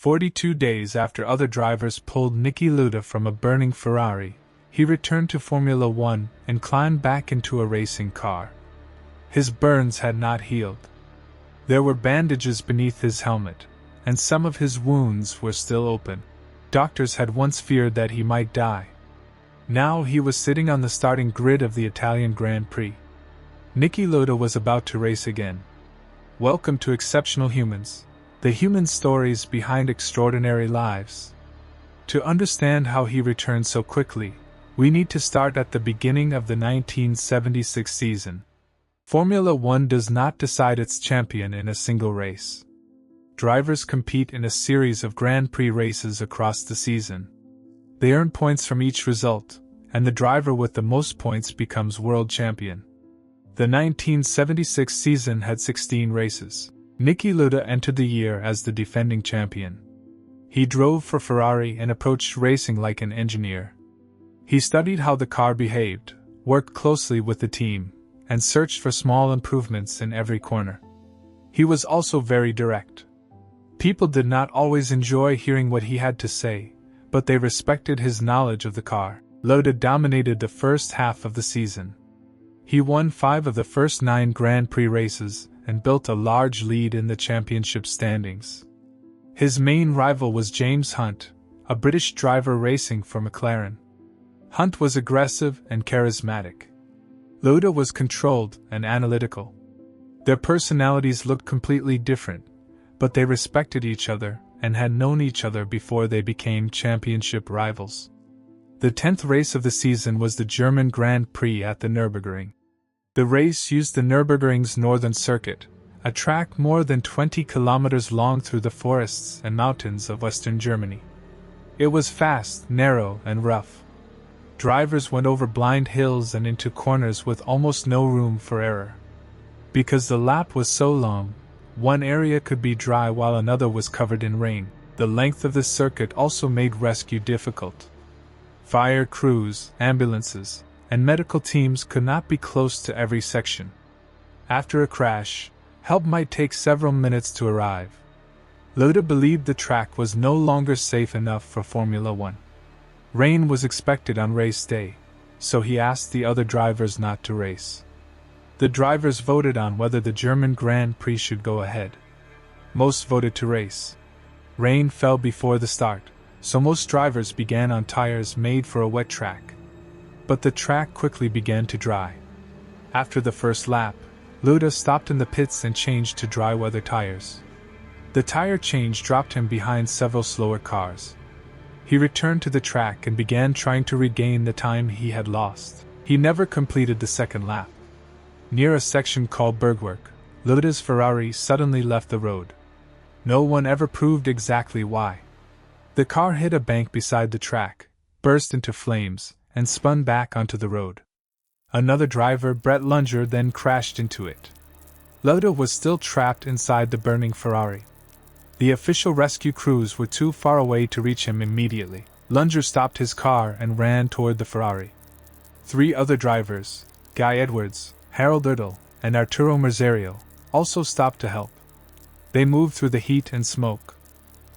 42 days after other drivers pulled Niki Lauda from a burning Ferrari, he returned to Formula One and climbed back into a racing car. His burns had not healed. There were bandages beneath his helmet, and some of his wounds were still open. Doctors had once feared that he might die. Now he was sitting on the starting grid of the Italian Grand Prix. Niki Lauda was about to race again. Welcome to Exceptional Humans, the human stories behind extraordinary lives. To understand how he returned so quickly, we need to start at the beginning of the 1976 season. Formula One does not decide its champion in a single race. Drivers compete in a series of Grand Prix races across the season. They earn points from each result, and the driver with the most points becomes world champion. The 1976 season had 16 races. Niki Lauda entered the year as the defending champion. He drove for Ferrari and approached racing like an engineer. He studied how the car behaved, worked closely with the team, and searched for small improvements in every corner. He was also very direct. People did not always enjoy hearing what he had to say, but they respected his knowledge of the car. Lauda dominated the first half of the season. He won 5 of the first 9 Grand Prix races and built a large lead in the championship standings. His main rival was James Hunt, a British driver racing for McLaren. Hunt was aggressive and charismatic. Lauda was controlled and analytical. Their personalities looked completely different, but they respected each other and had known each other before they became championship rivals. The 10th race of the season was the German Grand Prix at the Nürburgring. The race used the Nürburgring's northern circuit, a track more than 20 kilometers long through the forests and mountains of western Germany. It was fast, narrow, and rough. Drivers went over blind hills and into corners with almost no room for error. Because the lap was so long, one area could be dry while another was covered in rain. The length of the circuit also made rescue difficult. Fire crews, ambulances, and medical teams could not be close to every section. After a crash, help might take several minutes to arrive. Lauda believed the track was no longer safe enough for Formula One. Rain was expected on race day, so he asked the other drivers not to race. The drivers voted on whether the German Grand Prix should go ahead. Most voted to race. Rain fell before the start, so most drivers began on tires made for a wet track. But the track quickly began to dry. After the first lap, Lauda stopped in the pits and changed to dry weather tires. The tire change dropped him behind several slower cars. He returned to the track and began trying to regain the time he had lost. He never completed the second lap. Near a section called Bergwerk, Lauda's Ferrari suddenly left the road. No one ever proved exactly why. The car hit a bank beside the track, burst into flames, and spun back onto the road. Another driver, Brett Lunger, then crashed into it. Lauda was still trapped inside the burning Ferrari. The official rescue crews were too far away to reach him immediately. Lunger stopped his car and ran toward the Ferrari. 3 other drivers, Guy Edwards, Harold Ertl, and Arturo Merzario, also stopped to help. They moved through the heat and smoke.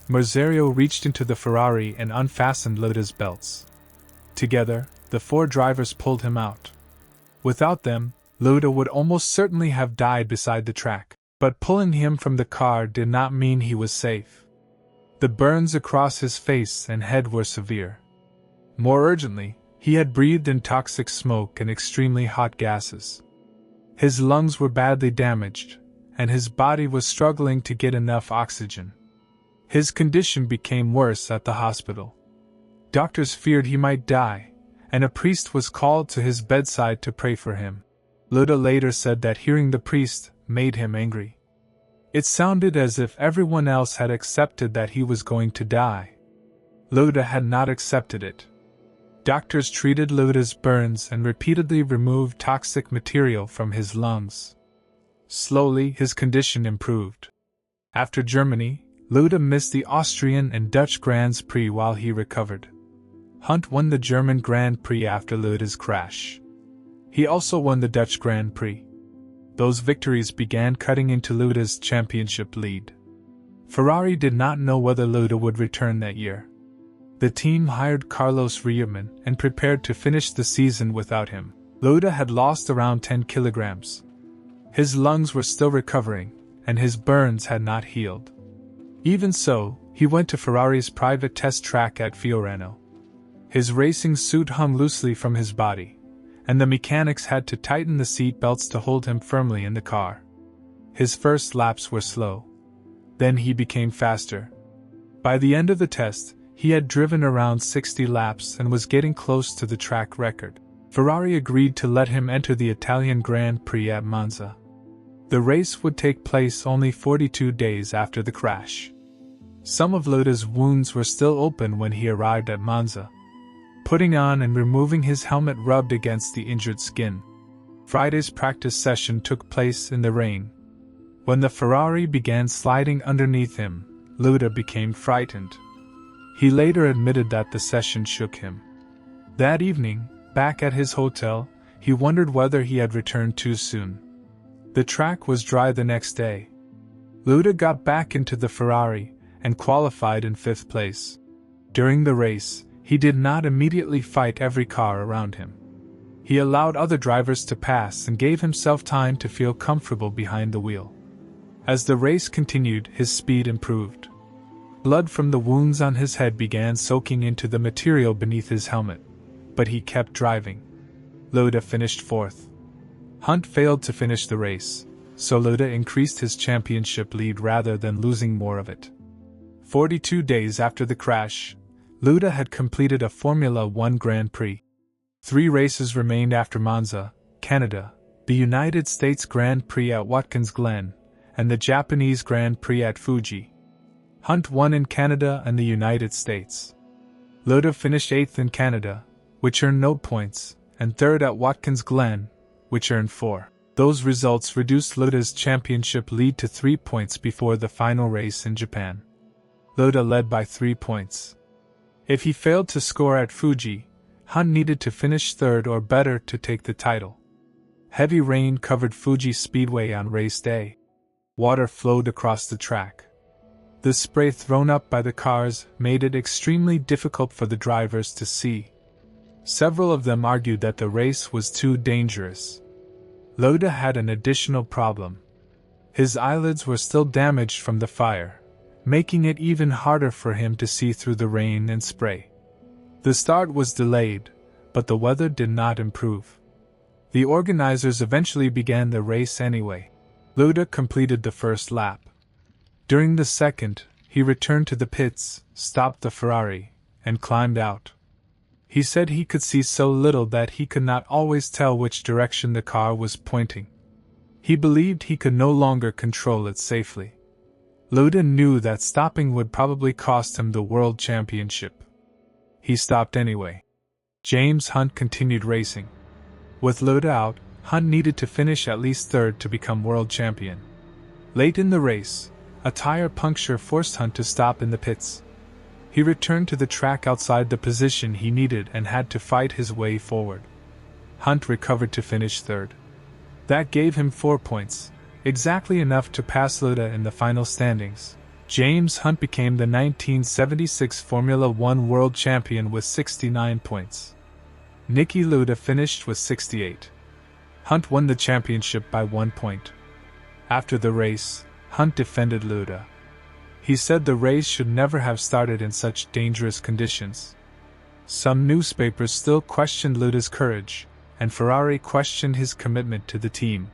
Merzario reached into the Ferrari and unfastened Lauda's belts. Together, the 4 drivers pulled him out. Without them, Lauda would almost certainly have died beside the track, but pulling him from the car did not mean he was safe. The burns across his face and head were severe. More urgently, he had breathed in toxic smoke and extremely hot gases. His lungs were badly damaged, and his body was struggling to get enough oxygen. His condition became worse at the hospital. Doctors feared he might die, and a priest was called to his bedside to pray for him. Lauda later said that hearing the priest made him angry. It sounded as if everyone else had accepted that he was going to die. Lauda had not accepted it. Doctors treated Lauda's burns and repeatedly removed toxic material from his lungs. Slowly, his condition improved. After Germany, Lauda missed the Austrian and Dutch Grands Prix while he recovered. Hunt won the German Grand Prix after Lauda's crash. He also won the Dutch Grand Prix. Those victories began cutting into Lauda's championship lead. Ferrari did not know whether Lauda would return that year. The team hired Carlos Reutemann and prepared to finish the season without him. Lauda had lost around 10 kilograms. His lungs were still recovering, and his burns had not healed. Even so, he went to Ferrari's private test track at Fiorano. His racing suit hung loosely from his body, and the mechanics had to tighten the seat belts to hold him firmly in the car. His first laps were slow. Then he became faster. By the end of the test, he had driven around 60 laps and was getting close to the track record. Ferrari agreed to let him enter the Italian Grand Prix at Monza. The race would take place only 42 days after the crash. Some of Lauda's wounds were still open when he arrived at Monza. Putting on and removing his helmet rubbed against the injured skin. Friday's practice session took place in the rain. When the Ferrari began sliding underneath him, Lauda became frightened. He later admitted that the session shook him. That evening, back at his hotel, he wondered whether he had returned too soon. The track was dry the next day. Lauda got back into the Ferrari and qualified in 5th place. During the race, he did not immediately fight every car around him. He allowed other drivers to pass and gave himself time to feel comfortable behind the wheel. As the race continued, his speed improved. Blood from the wounds on his head began soaking into the material beneath his helmet, but he kept driving. Lauda finished 4th. Hunt failed to finish the race, so Lauda increased his championship lead rather than losing more of it. 42 days after the crash, Lauda had completed a Formula One Grand Prix. 3 races remained after Monza, Canada, the United States Grand Prix at Watkins Glen, and the Japanese Grand Prix at Fuji. Hunt won in Canada and the United States. Lauda finished 8th in Canada, which earned no points, and 3rd at Watkins Glen, which earned 4. Those results reduced Lauda's championship lead to 3 points before the final race in Japan. Lauda led by 3 points. If he failed to score at Fuji, Hunt needed to finish 3rd or better to take the title. Heavy rain covered Fuji Speedway on race day. Water flowed across the track. The spray thrown up by the cars made it extremely difficult for the drivers to see. Several of them argued that the race was too dangerous. Lauda had an additional problem. His eyelids were still damaged from the fire, making it even harder for him to see through the rain and spray. The start was delayed, but the weather did not improve. The organizers eventually began the race anyway. Lauda completed the first lap. During the second, he returned to the pits, stopped the Ferrari, and climbed out. He said he could see so little that he could not always tell which direction the car was pointing. He believed he could no longer control it safely. Lauda knew that stopping would probably cost him the world championship. He stopped anyway. James Hunt continued racing. With Lauda out, Hunt needed to finish at least 3rd to become world champion. Late in the race, a tire puncture forced Hunt to stop in the pits. He returned to the track outside the position he needed and had to fight his way forward. Hunt recovered to finish 3rd. That gave him 4 points, exactly enough to pass Lauda in the final standings. James Hunt became the 1976 Formula One world champion with 69 points. Niki Lauda finished with 68. Hunt won the championship by 1 point. After the race, Hunt defended Lauda. He said the race should never have started in such dangerous conditions. Some newspapers still questioned Lauda's courage, and Ferrari questioned his commitment to the team.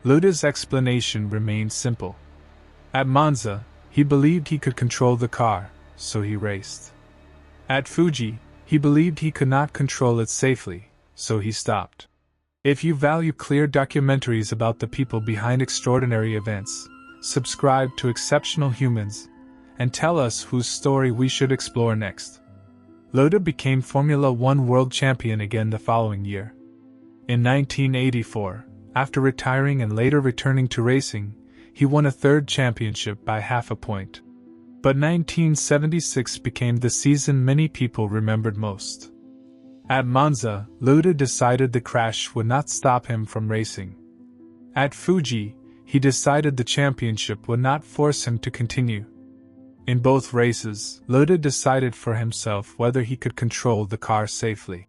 Lauda's explanation remained simple. At Monza, he believed he could control the car, so he raced. At Fuji, he believed he could not control it safely, so he stopped. If you value clear documentaries about the people behind extraordinary events, subscribe to Exceptional Humans, and tell us whose story we should explore next. Lauda became Formula One world champion again the following year. In 1984, after retiring and later returning to racing, he won a 3rd championship by half a point. But 1976 became the season many people remembered most. At Monza, Lauda decided the crash would not stop him from racing. At Fuji, he decided the championship would not force him to continue, In both races, Lauda decided for himself whether he could control the car safely.